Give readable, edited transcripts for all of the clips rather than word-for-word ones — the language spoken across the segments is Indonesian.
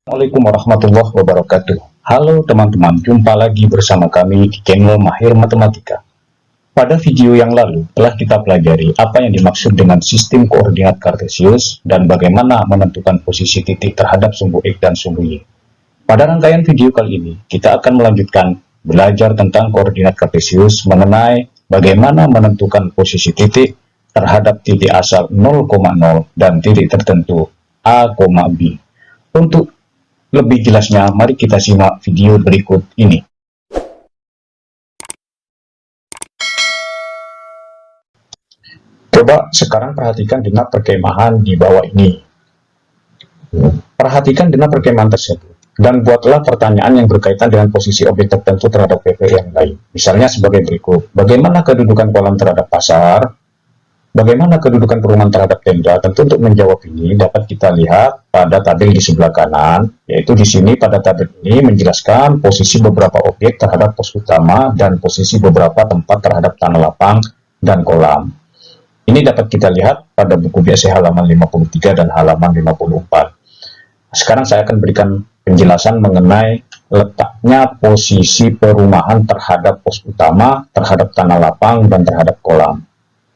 Assalamualaikum warahmatullahi wabarakatuh. Halo teman-teman, jumpa lagi bersama kami di channel Mahir Matematika. Pada video yang lalu telah kita pelajari apa yang dimaksud dengan sistem koordinat kartesius dan bagaimana menentukan posisi titik terhadap sumbu X dan sumbu Y. Pada rangkaian video kali ini, kita akan melanjutkan belajar tentang koordinat kartesius mengenai bagaimana menentukan posisi titik terhadap titik asal 0,0 dan titik tertentu A, B. Untuk lebih jelasnya, mari kita simak video berikut ini. Coba sekarang perhatikan denah perkemahan di bawah ini. Perhatikan denah perkemahan tersebut dan buatlah pertanyaan yang berkaitan dengan posisi objek tertentu terhadap PP yang lain. Misalnya sebagai berikut: bagaimana kedudukan kolam terhadap pasar? Bagaimana kedudukan perumahan terhadap tenda? Tentu untuk menjawab ini dapat kita lihat pada tabel di sebelah kanan, yaitu di sini pada tabel ini menjelaskan posisi beberapa objek terhadap pos utama dan posisi beberapa tempat terhadap tanah lapang dan kolam. Ini dapat kita lihat pada buku BSC halaman 53 dan halaman 54. Sekarang saya akan berikan penjelasan mengenai letaknya posisi perumahan terhadap pos utama, terhadap tanah lapang, dan terhadap kolam.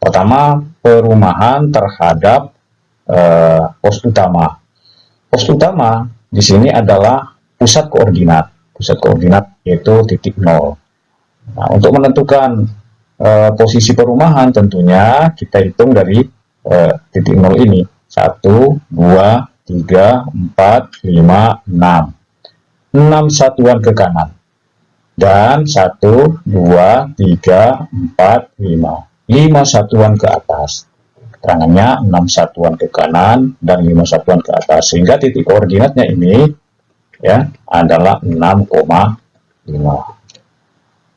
Pertama, perumahan terhadap pos utama. Pos utama di sini adalah pusat koordinat. Pusat koordinat yaitu titik 0. Nah, untuk menentukan posisi perumahan tentunya kita hitung dari titik 0 ini. 1, 2, 3, 4, 5, 6. 6 satuan ke kanan. Dan 1, 2, 3, 4, 5. 5 satuan ke atas. Keterangannya 6 satuan ke kanan dan 5 satuan ke atas. Sehingga titik koordinatnya ini ya adalah 6,5. 6,5.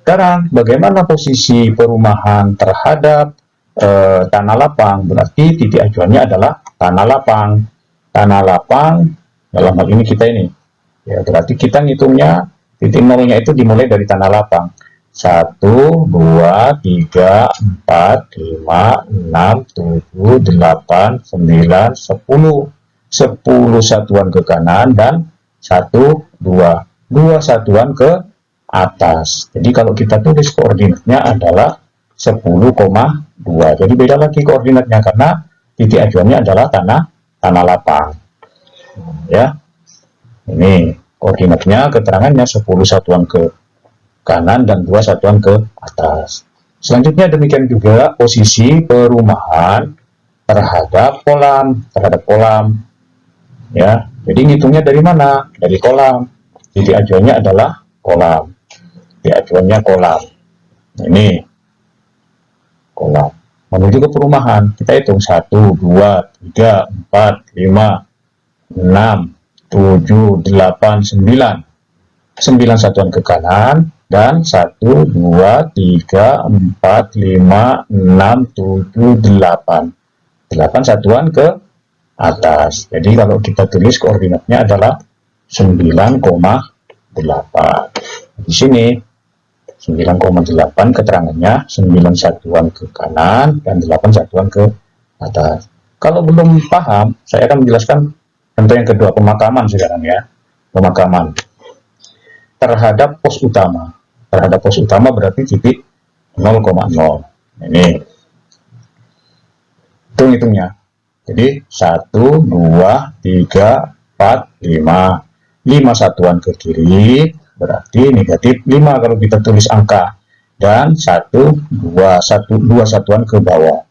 Sekarang bagaimana posisi perumahan terhadap tanah lapang? Berarti titik acuannya adalah tanah lapang. Tanah lapang dalam hal ini kita ini. Ya, berarti kita ngitungnya titik nolnya itu dimulai dari tanah lapang. 1, 2, 3, 4, 5, 6, 7, 8, 9, 10. 10 satuan ke kanan dan 1, 2. 2 satuan ke atas. Jadi kalau kita tulis koordinatnya adalah 10,2. Jadi beda lagi koordinatnya karena titik acuannya adalah tanah lapang. Ya. Ini koordinatnya, keterangannya 10 satuan ke kanan dan 2 satuan ke atas. Selanjutnya demikian juga posisi perumahan terhadap kolam. Ya, jadi ngitungnya dari mana? Dari kolam. Titik acuannya adalah kolam. Titik acuannya kolam. Ini kolam. Menuju ke perumahan, kita hitung 1, 2, 3, 4, 5, 6, 7, 8, 9. 9 satuan ke kanan dan 1, 2, 3, 4, 5, 6, 7, 8. 8 satuan ke atas. Jadi kalau kita tulis koordinatnya adalah 9,8. Di sini 9,8 keterangannya 9 satuan ke kanan dan 8 satuan ke atas. Kalau belum paham, saya akan menjelaskan contoh yang kedua, pemakaman sekarang ya. Pemakaman terhadap pos utama. Terhadap pos utama berarti titik 0,0. Ini hitung-hitungnya. Jadi 1, 2, 3, 4, 5. 5 satuan ke kiri berarti negatif 5 kalau kita tulis angka. Dan 1, 2 satuan ke bawah.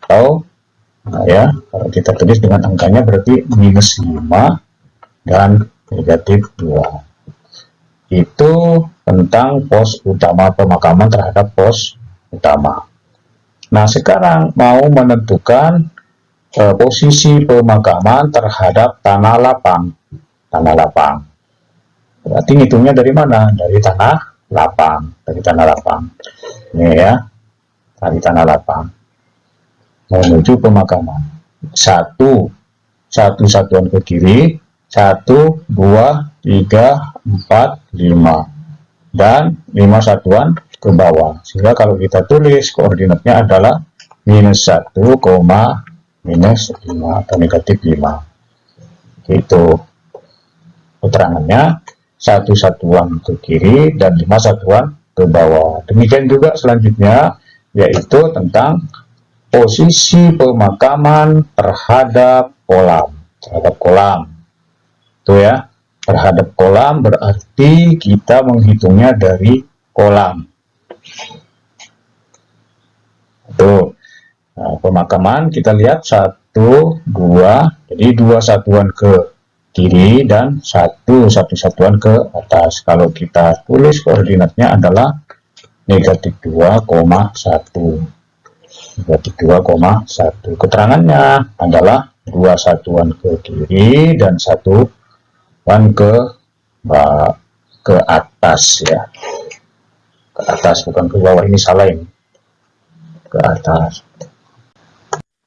Atau nah ya, kalau kita tulis dengan angkanya berarti minus 5 dan negatif 2. Itu tentang pos utama, pemakaman terhadap pos utama. Nah, sekarang mau menentukan posisi pemakaman terhadap tanah lapang. Tanah lapang. Berarti ngitungnya dari mana? Dari tanah lapang. Dari tanah lapang. Ini ya, dari tanah lapang. Menuju pemakaman. 1 satuan ke kiri, 1, 2, 3, 4, 5 dan 5 satuan ke bawah. Sehingga kalau kita tulis koordinatnya adalah minus 1,5. minus 5 atau negatif 5. Itu keterangannya, 1 satuan ke kiri dan 5 satuan ke bawah. Demikian juga selanjutnya, yaitu tentang posisi pemakaman terhadap kolam. Itu ya, terhadap kolam berarti kita menghitungnya dari kolam. Tuh. Nah, pemakaman kita lihat 1, 2, jadi 2 satuan ke kiri dan 1 satuan ke atas. Kalau kita tulis koordinatnya adalah negatif 2,1. Negatif 2,1. Keterangannya adalah 2 satuan ke kiri dan 1 satuan ke atas ya. Ke atas, bukan ke bawah, ini salah ini. Ke atas.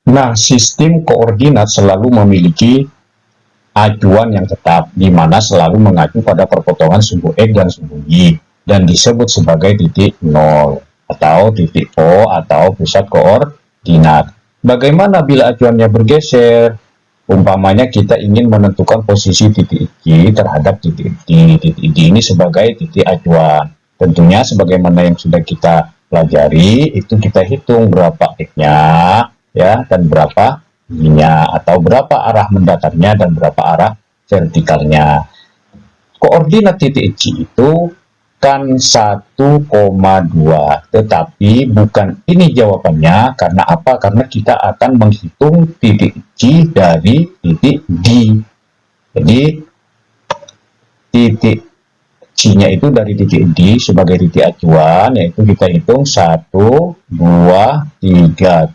Nah, sistem koordinat selalu memiliki acuan yang tetap, di mana selalu mengacu pada perpotongan sumbu X dan sumbu Y, dan disebut sebagai titik 0, atau titik O, atau pusat koordinat. Bagaimana bila acuannya bergeser? Umpamanya kita ingin menentukan posisi titik Y terhadap titik D. Titik D ini sebagai titik acuan. Tentunya sebagaimana yang sudah kita pelajari, itu kita hitung berapa X-nya, ya, dan berapa Y-nya, atau berapa arah mendatarnya dan berapa arah vertikalnya. Koordinat titik C itu kan 1,2, tetapi bukan ini jawabannya. Karena apa? Karena kita akan menghitung titik C dari titik D. Jadi titik C-nya itu dari titik D sebagai titik acuan, yaitu kita hitung 1, 2, 3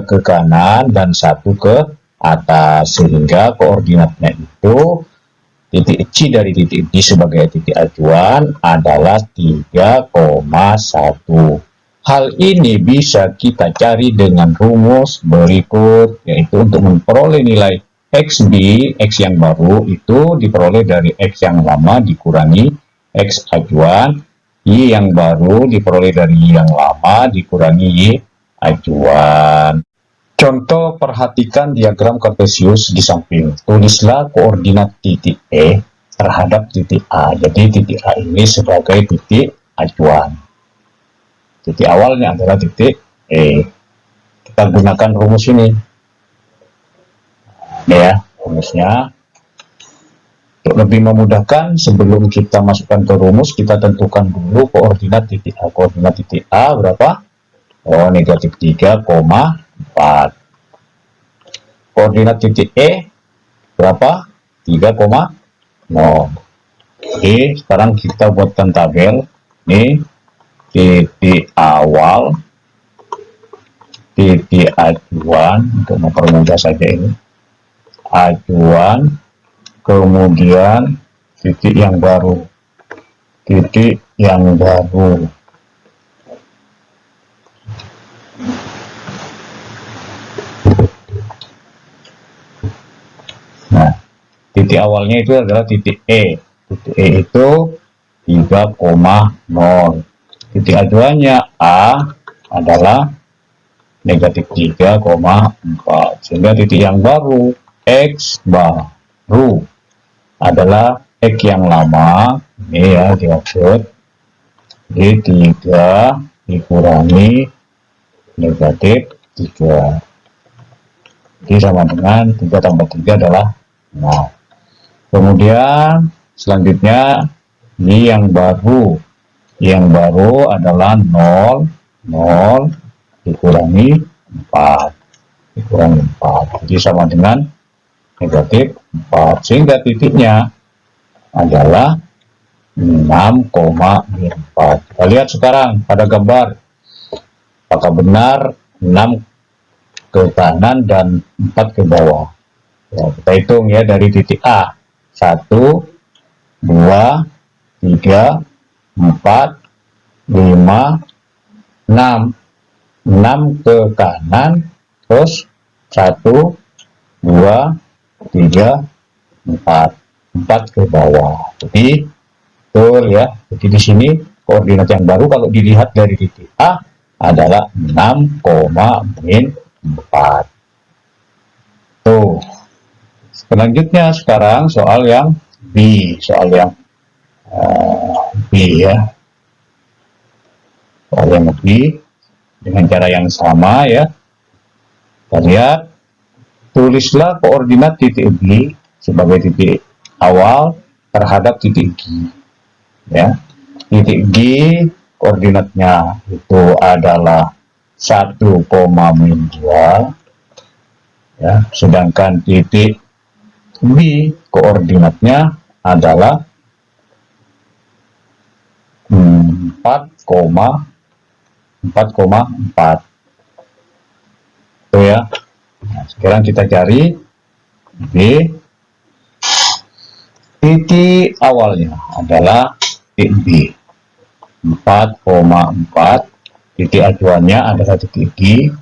ke kanan dan 1 ke atas, sehingga koordinatnya itu titik C dari titik D sebagai titik acuan adalah 3,1. Hal ini bisa kita cari dengan rumus berikut, yaitu untuk memperoleh nilai XB, X yang baru itu diperoleh dari X yang lama dikurangi X acuan, Y yang baru diperoleh dari Y yang lama dikurangi Y acuan. Contoh, perhatikan diagram kartesius di samping. Tulislah koordinat titik E terhadap titik A. Jadi titik A ini sebagai titik acuan. Titik awalnya adalah titik E. Kita gunakan rumus ini. Ini ya, rumusnya. Untuk lebih memudahkan, sebelum kita masukkan ke rumus, kita tentukan dulu koordinat titik A. Koordinat titik A berapa? Oh, negatif 3,4. Koordinat titik E berapa? 3,0. Oke, sekarang kita buatkan tabel. Ini titik awal, titik acuan, untuk mempermudah saja ini. Acuan, kemudian titik yang baru, titik yang baru. Nah, titik awalnya itu adalah titik E. Titik E itu 3,0. Titik acuannya A adalah negatif 3,4. Sehingga titik yang baru, X baru, adalah X yang lama, ini ya dimaksud, di 3 dikurangi negatif 3. Jadi sama dengan 3 tambah 3 adalah 0. Kemudian selanjutnya ini yang baru. Yang baru adalah 0 dikurangi 4. Dikurangi 4. Jadi sama dengan negatif 4, sehingga titiknya adalah 6,4. Kita lihat sekarang pada gambar, apakah benar 6 ke kanan dan 4 ke bawah. Ya, kita hitung ya dari titik A. 1, 2, 3, 4, 5, 6. 6 ke kanan, terus 1, 2, 3, 4 ke bawah. Jadi betul ya. Jadi di sini koordinat yang baru kalau dilihat dari titik A adalah 6,4. Selanjutnya sekarang soal yang B, soal yang B ya, soal yang B dengan cara yang sama ya. Kita lihat, tulislah koordinat titik B sebagai titik awal terhadap titik G ya. Titik G koordinatnya itu adalah 1,-2 ya, sedangkan titik B koordinatnya adalah 4,4 itu ya. Nah, sekarang kita cari B. Titik awalnya adalah titik B 4,4, titik acuannya adalah titik G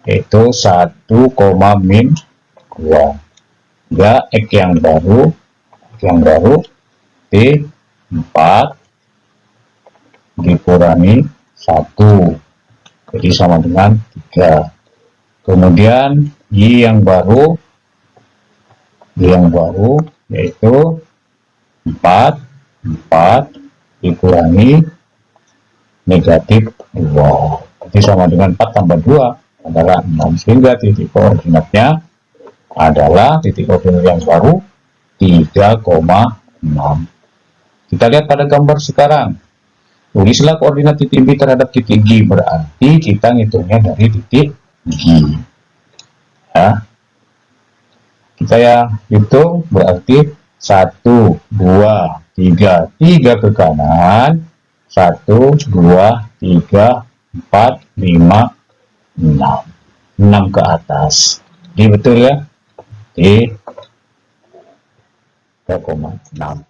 yaitu 1,-2 ya. X yang baru T4 dikurangi 1 jadi sama dengan 3. Kemudian Y yang baru yaitu 4 dikurangi -2 jadi sama dengan 4 tambah 2 adalah 6, sehingga titik koordinatnya adalah titik koordinat yang baru 3,6. Kita lihat pada gambar sekarang. Tulislah koordinat titik B terhadap titik G, berarti kita ngitungnya dari titik G ya. Kita ya hitung berarti 1, 2, 3 ke kanan, 1, 2, 3, 4, 5, 6 ke atas. Jadi betul ya, 3,6.